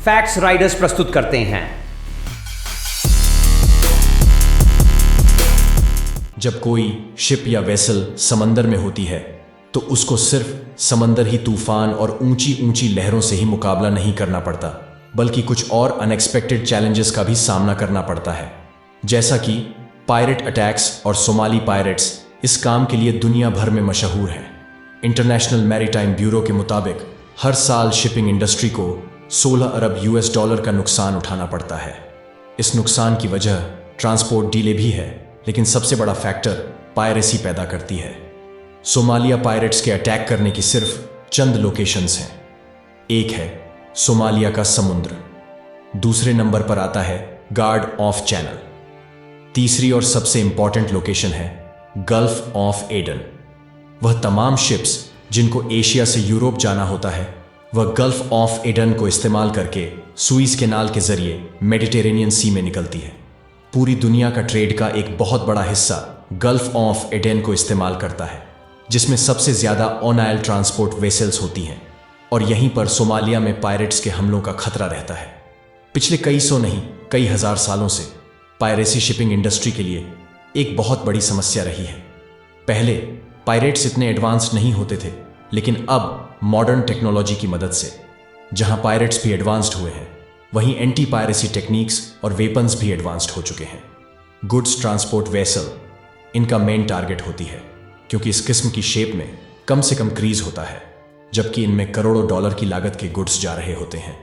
Facts Riders प्रस्तुत करते हैं। जब कोई शिप या वेसल समंदर में होती है तो उसको सिर्फ समंदर ही तूफान और ऊंची ऊंची लहरों से ही मुकाबला नहीं करना पड़ता, बल्कि कुछ और अनएक्सपेक्टेड चैलेंजेस का भी सामना करना पड़ता है, जैसा कि पायरेट अटैक्स और सोमाली पायरेट्स इस काम के लिए दुनिया भर में मशहूर हैं। इंटरनेशनल मैरीटाइम ब्यूरो के मुताबिक हर साल शिपिंग इंडस्ट्री को 16 अरब यूएस डॉलर का नुकसान उठाना पड़ता है। इस नुकसान की वजह ट्रांसपोर्ट डीले भी है, लेकिन सबसे बड़ा फैक्टर पायरेसी पैदा करती है। सोमालिया पायरेट्स के अटैक करने की सिर्फ चंद लोकेशंस हैं। एक है सोमालिया का समुद्र, दूसरे नंबर पर आता है गार्ड ऑफ चैनल, तीसरी और सबसे इंपॉर्टेंट लोकेशन है गल्फ ऑफ एडन। वह तमाम शिप्स जिनको एशिया से यूरोप जाना होता है वह गल्फ ऑफ एडन को इस्तेमाल करके सुइस कैनाल के जरिए मेडिटेरेनियन सी में निकलती है। पूरी दुनिया का ट्रेड का एक बहुत बड़ा हिस्सा गल्फ ऑफ एडन को इस्तेमाल करता है, जिसमें सबसे ज्यादा ऑन आयल ट्रांसपोर्ट वेसल्स होती हैं, और यहीं पर सोमालिया में पायरेट्स के हमलों का खतरा रहता है। पिछले कई सौ नहीं कई हजार सालों से पायरेसी शिपिंग इंडस्ट्री के लिए एक बहुत बड़ी समस्या रही है। पहले पायरेट्स इतने एडवांस्ड नहीं होते थे, लेकिन अब मॉडर्न टेक्नोलॉजी की मदद से जहां पायरेट्स भी एडवांस्ड हुए हैं, वहीं एंटी पायरेसी टेक्निक्स और वेपन्स भी एडवांस्ड हो चुके हैं। गुड्स ट्रांसपोर्ट वेसल इनका मेन टारगेट होती है, क्योंकि इस किस्म की शेप में कम से कम क्रीज होता है, जबकि इनमें करोड़ों डॉलर की लागत के गुड्स जा रहे होते हैं।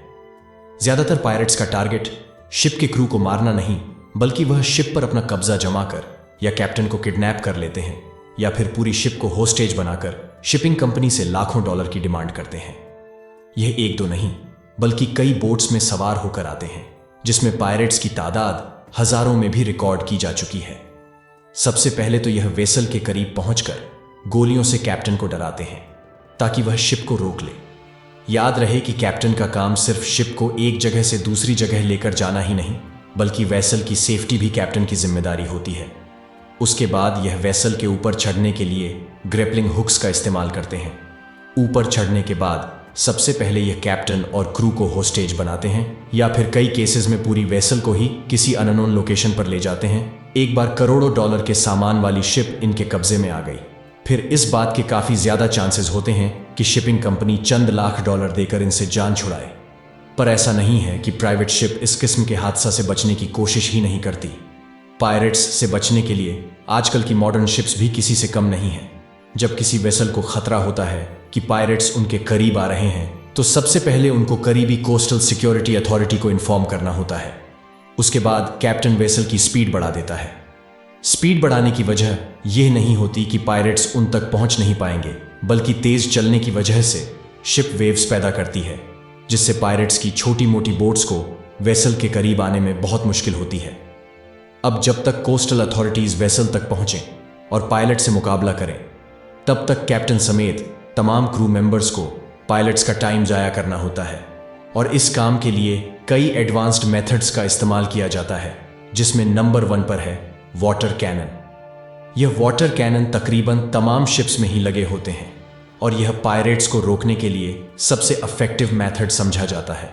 ज्यादातर पायरेट्स का टारगेट शिप के क्रू को मारना नहीं, बल्कि वह शिप पर अपना कब्जा जमा कर या कैप्टन को किडनैप कर लेते हैं, या फिर पूरी शिप को होस्टेज बनाकर शिपिंग कंपनी से लाखों डॉलर की डिमांड करते हैं। यह एक दो नहीं बल्कि कई बोट्स में सवार होकर आते हैं, जिसमें पायरेट्स की तादाद हजारों में भी रिकॉर्ड की जा चुकी है। सबसे पहले तो यह वेसल के करीब पहुंचकर गोलियों से कैप्टन को डराते हैं, ताकि वह शिप को रोक ले। याद रहे कि कैप्टन का काम सिर्फ शिप को एक जगह से दूसरी जगह लेकर जाना ही नहीं, बल्कि वेसल की सेफ्टी भी कैप्टन की जिम्मेदारी होती है। उसके बाद यह वेसल के ऊपर चढ़ने के लिए ग्रेपलिंग हुक्स का इस्तेमाल करते हैं। ऊपर चढ़ने के बाद सबसे पहले यह कैप्टन और क्रू को होस्टेज बनाते हैं, या फिर कई केसेस में पूरी वेसल को ही किसी अननोन लोकेशन पर ले जाते हैं। एक बार करोड़ों डॉलर के सामान वाली शिप इनके कब्जे में आ गई, फिर इस बात के काफी ज्यादा चांसेस होते हैं कि शिपिंग कंपनी चंद लाख डॉलर देकर इनसे जान छुड़ाए। पर ऐसा नहीं है कि प्राइवेट शिप इस किस्म के हादसा से बचने की कोशिश ही नहीं करती। पायरेट्स से बचने के लिए आजकल की मॉडर्न शिप्स भी किसी से कम नहीं हैं। जब किसी वेसल को खतरा होता है कि पायरेट्स उनके करीब आ रहे हैं, तो सबसे पहले उनको करीबी कोस्टल सिक्योरिटी अथॉरिटी को इन्फॉर्म करना होता है। उसके बाद कैप्टन वेसल की स्पीड बढ़ा देता है। स्पीड बढ़ाने की वजह यह नहीं होती कि पायरेट्स उन तक पहुंच नहीं पाएंगे, बल्कि तेज चलने की वजह से शिप वेव्स पैदा करती है, जिससे पायरेट्स की छोटी मोटी बोट्स को वेसल के करीब आने में बहुत मुश्किल होती है। अब जब तक कोस्टल अथॉरिटीज वेसल तक पहुंचें और पायलट से मुकाबला करें, तब तक कैप्टन समेत तमाम क्रू मेंबर्स को पायलट्स का टाइम जाया करना होता है, और इस काम के लिए कई एडवांस्ड मेथड्स का इस्तेमाल किया जाता है, जिसमें नंबर 1 पर है वाटर कैनन। यह वाटर कैनन तकरीबन तमाम शिप्स में ही लगे होते हैं, और यह पायरेट्स को रोकने के लिए सबसे इफेक्टिव मेथड समझा जाता है।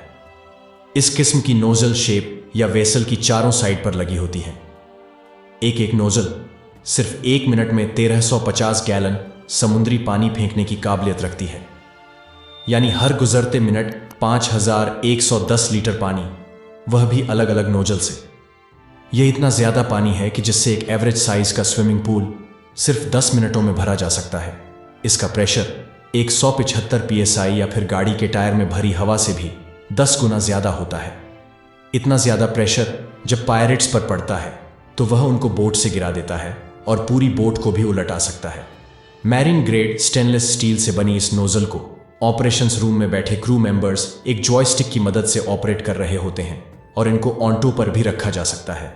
इस किस्म की नोजल शेप या वेसल की चारों साइड पर लगी होती है। एक एक नोजल सिर्फ 1 मिनट में 1350 गैलन समुद्री पानी फेंकने की काबिलियत रखती है, यानी हर गुजरते मिनट 5110 लीटर पानी, वह भी अलग अलग नोजल से। यह इतना ज्यादा पानी है कि जिससे एक एवरेज साइज का स्विमिंग पूल सिर्फ 10 मिनटों में भरा जा सकता है। इसका प्रेशर 175 psi या फिर गाड़ी के टायर में भरी हवा से भी 10 गुना ज्यादा होता है। इतना ज्यादा प्रेशर जब पायरेट्स पर पड़ता है तो वह उनको बोट से गिरा देता है और पूरी बोट को भी उलटा सकता है। मैरीन ग्रेड स्टेनलेस स्टील से बनी इस नोजल को ऑपरेशंस रूम में बैठे क्रू मेंबर्स एक जॉयस्टिक की मदद से ऑपरेट कर रहे होते हैं, और इनको ऑन्टो पर भी रखा जा सकता है।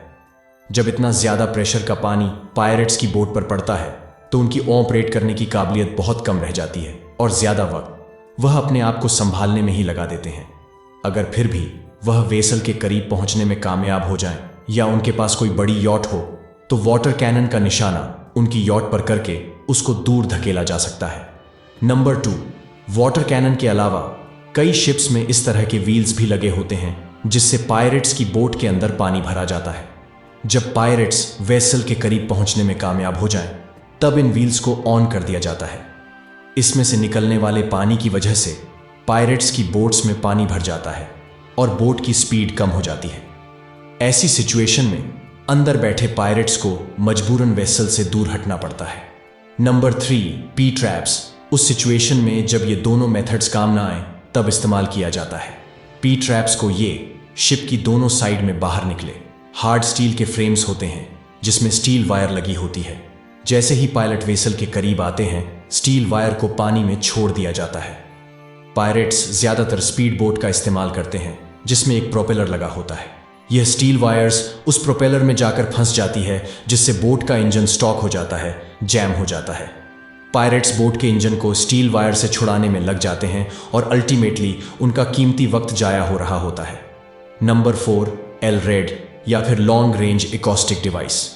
जब इतना ज्यादा प्रेशर का पानी पायरेट्स की बोट पर पड़ता है तो उनकी ऑपरेट करने की काबिलियत बहुत कम रह जाती है, और ज्यादा वक्त वह अपने आप को संभालने में ही लगा देते हैं। अगर फिर भी वह वेसल के करीब पहुंचने में कामयाब हो जाएं, या उनके पास कोई बड़ी यॉट हो, तो वाटर कैनन का निशाना उनकी यॉट पर करके उसको दूर धकेला जा सकता है। नंबर 2, वाटर कैनन के अलावा कई शिप्स में इस तरह के व्हील्स भी लगे होते हैं जिससे पायरेट्स की बोट के अंदर पानी भरा जाता है। जब पायरेट्स वेसल के करीब पहुंचने में कामयाब हो जाएं, तब इन व्हील्स को ऑन कर दिया जाता है। इसमें से निकलने वाले पानी की वजह से पायरेट्स की बोट्स में पानी भर जाता है और बोट की स्पीड कम हो जाती है। ऐसी सिचुएशन में अंदर बैठे पायरेट्स को मजबूरन वेसल से दूर हटना पड़ता है। Number 3, P traps. उस सिचुएशन में जब ये दोनों मेथड्स काम ना आए तब इस्तेमाल किया जाता है। पी ट्रैप्स को ये शिप की दोनों साइड में बाहर निकले हार्ड स्टील के फ्रेम्स होते हैं जिसमें स्टील वायर लगी होती है। जैसे ही पायलट वेसल के करीब आते हैं, स्टील वायर को पानी में छोड़ दिया जाता है। पायरेट्स ज्यादातर स्पीड बोट का इस्तेमाल करते हैं जिसमें एक प्रोपेलर लगा होता है। यह स्टील वायर्स उस प्रोपेलर में जाकर फंस जाती है जिससे बोट का इंजन स्टॉक हो जाता है, जैम हो जाता है। पायरेट्स बोट के इंजन को स्टील वायर से छुड़ाने में लग जाते हैं और अल्टीमेटली उनका कीमती वक्त जाया हो रहा होता है। नंबर 4, एलरेड या फिर लॉन्ग रेंज एकॉस्टिक डिवाइस।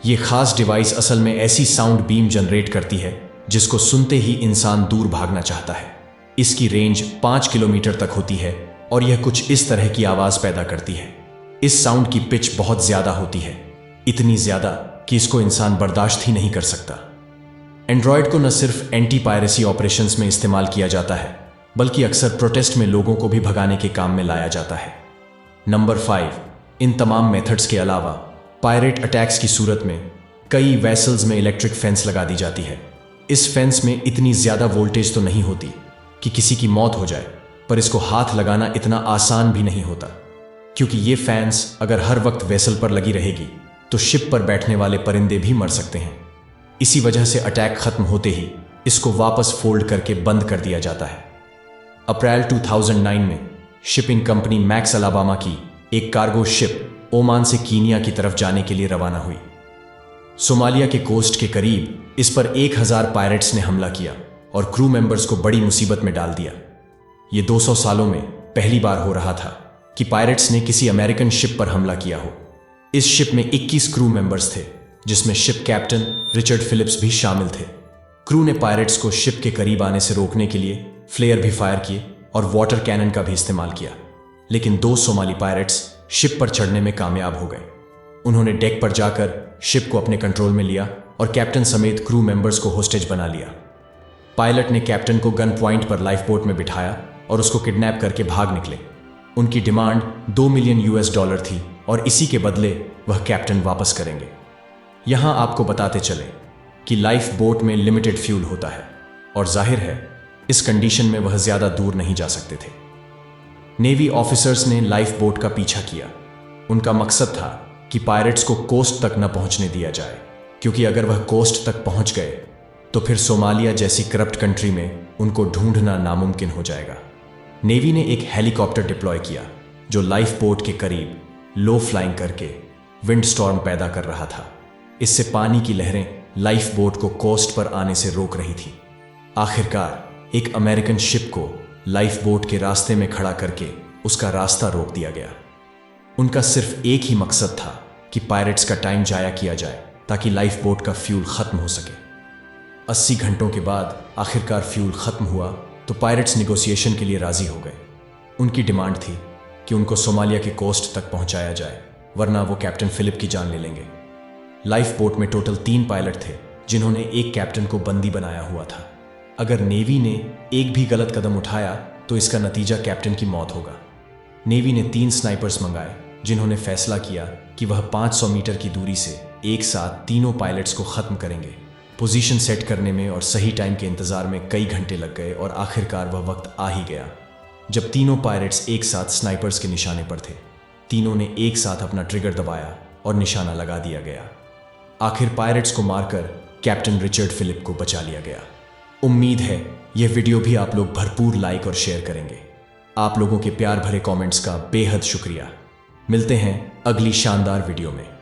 ये खास डिवाइस असल में ऐसी साउंड बीम जनरेट करती है जिसको सुनते ही इंसान दूर भागना चाहता है। इसकी रेंज 5 किलोमीटर तक होती है और यह कुछ इस तरह की आवाज पैदा करती है। इस साउंड की पिच बहुत ज्यादा होती है, इतनी ज्यादा कि इसको इंसान बर्दाश्त ही नहीं कर सकता। एंड्रॉयड को न सिर्फ एंटी पायरेसी ऑपरेशंस में इस्तेमाल किया जाता है बल्कि अक्सर प्रोटेस्ट में लोगों को भी भगाने के काम में लाया जाता है। नंबर 5, इन तमाम मेथड्स के अलावा पायरेट अटैक्स की सूरत में कई वेसल्स में इलेक्ट्रिक फेंस लगा दी जाती है। इस फेंस में इतनी ज्यादा वोल्टेज तो नहीं होती कि किसी की मौत हो जाए, पर इसको हाथ लगाना इतना आसान भी नहीं होता क्योंकि ये फैंस अगर हर वक्त वेसल पर लगी रहेगी तो शिप पर बैठने वाले परिंदे भी मर सकते हैं। इसी वजह से अटैक खत्म होते ही इसको वापस फोल्ड करके बंद कर दिया जाता है। अप्रैल 2009 में शिपिंग कंपनी मैक्स अलाबामा की एक कार्गो शिप ओमान से कीनिया की तरफ जाने के लिए रवाना हुई। सोमालिया के कोस्ट के करीब इस पर 1000 पायरेट्स ने हमला किया और क्रू मेंबर्स को बड़ी मुसीबत में डाल दिया। ये 200 सालों में पहली बार हो रहा था कि पायरेट्स ने किसी अमेरिकन शिप पर हमला किया हो। इस शिप में 21 क्रू मेंबर्स थे जिसमें शिप कैप्टन रिचर्ड फिलिप्स भी शामिल थे। क्रू ने पायरेट्स को शिप के करीब आने से रोकने के लिए फ्लेयर भी फायर किए और वाटर कैनन का भी इस्तेमाल किया, लेकिन 2 सोमाली पायरेट्स शिप पर चढ़ने में कामयाब हो गए। उन्होंने डेक पर जाकर शिप को अपने कंट्रोल में लिया और कैप्टन समेत क्रू मेंबर्स को होस्टेज बना लिया। पायलट ने कैप्टन को गन पॉइंट पर लाइफ बोट में बिठाया और उसको किडनैप करके भाग निकले। उनकी डिमांड $2 मिलियन थी और इसी के बदले वह कैप्टन वापस करेंगे। यहां आपको बताते चले कि लाइफ बोट में लिमिटेड फ्यूल होता है और जाहिर है इस कंडीशन में वह ज्यादा दूर नहीं जा सकते थे। नेवी ऑफिसर्स ने लाइफ बोट का पीछा किया। उनका मकसद था कि पायरेट्स को कोस्ट तक न पहुंचने दिया जाए, क्योंकि अगर वह कोस्ट तक पहुंच गए तो फिर सोमालिया जैसी करप्ट कंट्री में उनको ढूंढना नामुमकिन हो जाएगा। नेवी ने एक हेलीकॉप्टर डिप्लॉय किया जो लाइफ बोट के करीब लो फ्लाइंग करके विंड स्टॉर्म पैदा कर रहा था। इससे पानी की लहरें लाइफ बोट को कोस्ट पर आने से रोक रही थी। आखिरकार एक अमेरिकन शिप को लाइफ बोट के रास्ते में खड़ा करके उसका रास्ता रोक दिया गया। उनका सिर्फ एक ही मकसद था कि पायरेट्स का टाइम जाया किया जाए ताकि लाइफ बोट का फ्यूल खत्म हो सके। 80 घंटों के बाद आखिरकार फ्यूल खत्म हुआ तो पायरेट्स निगोसिएशन के लिए राजी हो गए। उनकी डिमांड थी कि उनको सोमालिया के कोस्ट तक पहुंचाया जाए, वरना वो कैप्टन फिलिप की जान ले लेंगे। लाइफ बोट में टोटल 3 पायलट थे जिन्होंने एक कैप्टन को बंदी बनाया हुआ था। अगर नेवी ने एक भी गलत कदम उठाया तो इसका नतीजा कैप्टन की मौत होगा। नेवी ने 3 स्नाइपर्स मंगाए जिन्होंने फैसला किया कि वह 500 मीटर की दूरी से एक साथ तीनों पायलट्स को खत्म करेंगे। पोजीशन सेट करने में और सही टाइम के इंतजार में कई घंटे लग गए और आखिरकार वह वक्त आ ही गया जब तीनों पायलट्स एक साथ स्नाइपर्स के निशाने पर थे। तीनों ने एक साथ अपना ट्रिगर दबाया और निशाना लगा दिया गया। आखिर पायरेट्स को मारकर कैप्टन रिचर्ड फिलिप को बचा लिया गया। उम्मीद है यह वीडियो भी आप लोग भरपूर लाइक और शेयर करेंगे। आप लोगों के प्यार भरे कमेंट्स का बेहद शुक्रिया। मिलते हैं अगली शानदार वीडियो में।